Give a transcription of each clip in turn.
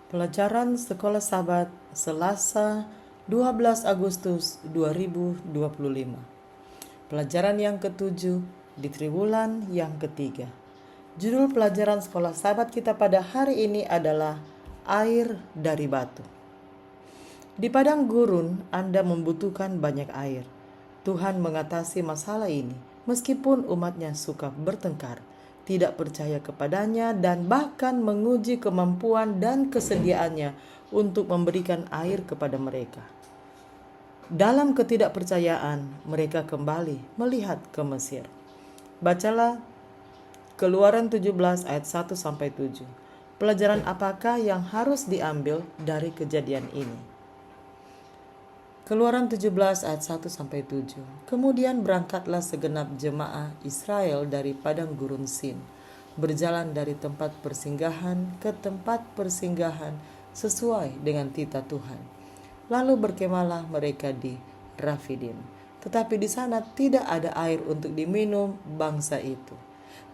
Pelajaran Sekolah Sabat Selasa 12 Agustus 2025. Pelajaran yang ketujuh di triwulan yang ketiga. Judul pelajaran Sekolah Sabat kita pada hari ini adalah Air dari Batu. Di padang gurun Anda membutuhkan banyak air. Tuhan mengatasi masalah ini meskipun umatnya suka bertengkar, tidak percaya kepadanya, dan bahkan menguji kemampuan dan kesediaannya untuk memberikan air kepada mereka. Dalam ketidakpercayaan, mereka kembali melihat ke Mesir. Bacalah Keluaran 17 ayat 1-7. Pelajaran apakah yang harus diambil dari kejadian ini? Keluaran 17 ayat 1-7. Kemudian berangkatlah segenap jemaah Israel dari padang gurun Sin, berjalan dari tempat persinggahan ke tempat persinggahan sesuai dengan titah Tuhan. Lalu berkemahlah mereka di Rafidim. Tetapi di sana tidak ada air untuk diminum bangsa itu.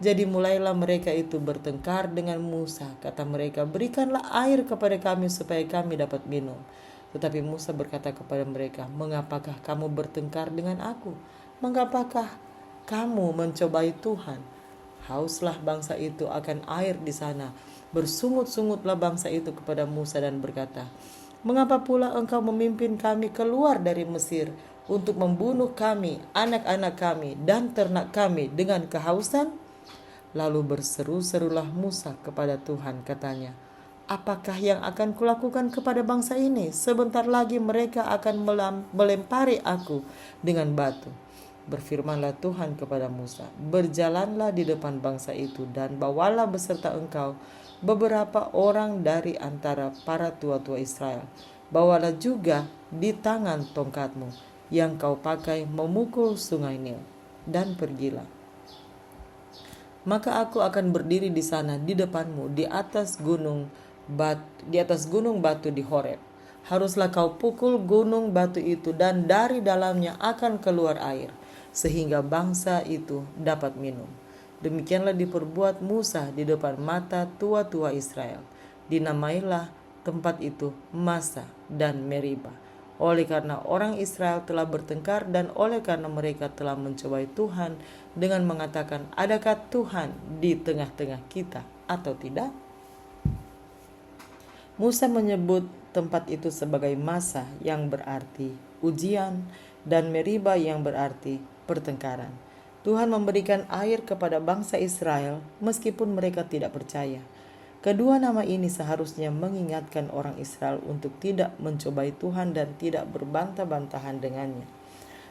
Jadi mulailah mereka itu bertengkar dengan Musa. Kata mereka, berikanlah air kepada kami supaya kami dapat minum. Tetapi Musa berkata kepada mereka, mengapakah kamu bertengkar dengan aku? Mengapakah kamu mencobai Tuhan? Hauslah bangsa itu akan air di sana. Bersungut-sungutlah bangsa itu kepada Musa dan berkata, mengapa pula engkau memimpin kami keluar dari Mesir untuk membunuh kami, anak-anak kami, dan ternak kami dengan kehausan? Lalu berseru-serulah Musa kepada Tuhan, katanya, apakah yang akan kulakukan kepada bangsa ini? Sebentar lagi mereka akan melempari aku dengan batu. Berfirmanlah Tuhan kepada Musa, berjalanlah di depan bangsa itu dan bawalah beserta engkau beberapa orang dari antara para tua-tua Israel. Bawalah juga di tangan tongkatmu yang kau pakai memukul sungai Nil, dan pergilah. Maka aku akan berdiri di sana di depanmu di atas gunung batu di Horeb. Haruslah kau pukul gunung batu itu dan dari dalamnya akan keluar air, sehingga bangsa itu dapat minum. Demikianlah diperbuat Musa di depan mata tua-tua Israel. Dinamailah tempat itu Masa dan Meriba. Oleh karena orang Israel telah bertengkar dan oleh karena mereka telah mencobai Tuhan dengan mengatakan, adakah Tuhan di tengah-tengah kita atau tidak? Musa menyebut tempat itu sebagai Masa yang berarti ujian dan Meriba yang berarti pertengkaran. Tuhan memberikan air kepada bangsa Israel meskipun mereka tidak percaya. Kedua nama ini seharusnya mengingatkan orang Israel untuk tidak mencobai Tuhan dan tidak berbantah-bantahan dengannya.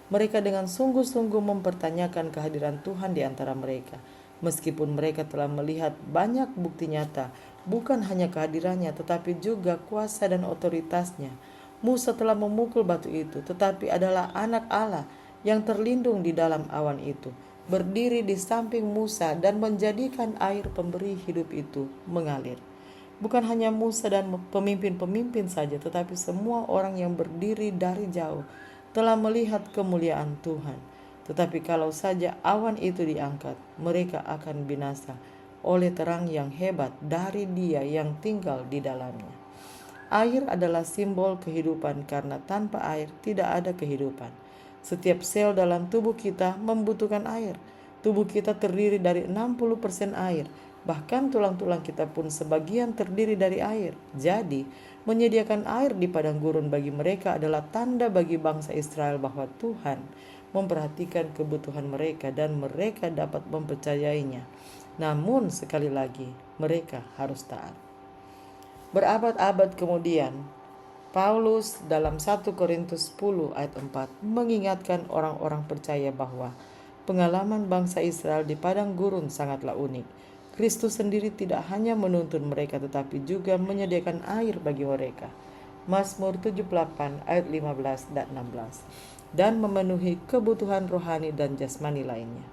Mereka dengan sungguh-sungguh mempertanyakan kehadiran Tuhan di antara mereka, meskipun mereka telah melihat banyak bukti nyata, bukan hanya kehadirannya tetapi juga kuasa dan otoritasnya. Musa telah memukul batu itu, tetapi adalah anak Allah yang terlindung di dalam awan itu, berdiri di samping Musa dan menjadikan air pemberi hidup itu mengalir. Bukan hanya Musa dan pemimpin-pemimpin saja, tetapi semua orang yang berdiri dari jauh telah melihat kemuliaan Tuhan. Tetapi kalau saja awan itu diangkat, mereka akan binasa oleh terang yang hebat dari Dia yang tinggal di dalamnya. Air adalah simbol kehidupan karena tanpa air tidak ada kehidupan. Setiap sel dalam tubuh kita membutuhkan air. Tubuh kita terdiri dari 60% air. Bahkan tulang-tulang kita pun sebagian terdiri dari air. Jadi, menyediakan air di padang gurun bagi mereka adalah tanda bagi bangsa Israel bahwa Tuhan memperhatikan kebutuhan mereka dan mereka dapat mempercayainya. Namun sekali lagi, mereka harus taat. Berabad-abad kemudian, Paulus dalam 1 Korintus 10 ayat 4 mengingatkan orang-orang percaya bahwa pengalaman bangsa Israel di padang gurun sangatlah unik. Kristus sendiri tidak hanya menuntun mereka tetapi juga menyediakan air bagi mereka. Mazmur 78 ayat 15 dan 16. Dan memenuhi kebutuhan rohani dan jasmani lainnya.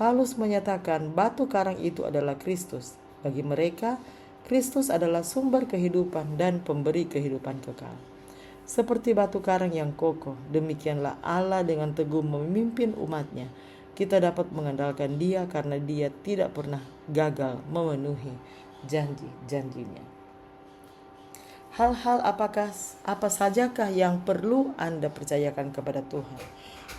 Paulus menyatakan batu karang itu adalah Kristus. Bagi mereka, Kristus adalah sumber kehidupan dan pemberi kehidupan kekal. Seperti batu karang yang kokoh, demikianlah Allah dengan teguh memimpin umatnya. Kita dapat mengandalkan Dia karena Dia tidak pernah gagal memenuhi janji-janjinya. Hal-hal apa sajakah yang perlu Anda percayakan kepada Tuhan?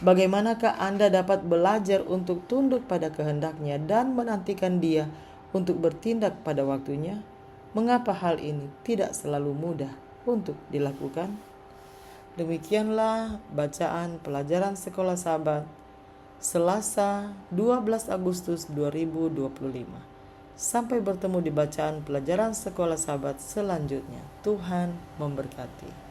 Bagaimanakah Anda dapat belajar untuk tunduk pada kehendak-Nya dan menantikan Dia untuk bertindak pada waktunya? Mengapa hal ini tidak selalu mudah untuk dilakukan? Demikianlah bacaan pelajaran Sekolah Sabat Selasa 12 Agustus 2025. Sampai bertemu di bacaan pelajaran Sekolah Sabat selanjutnya. Tuhan memberkati.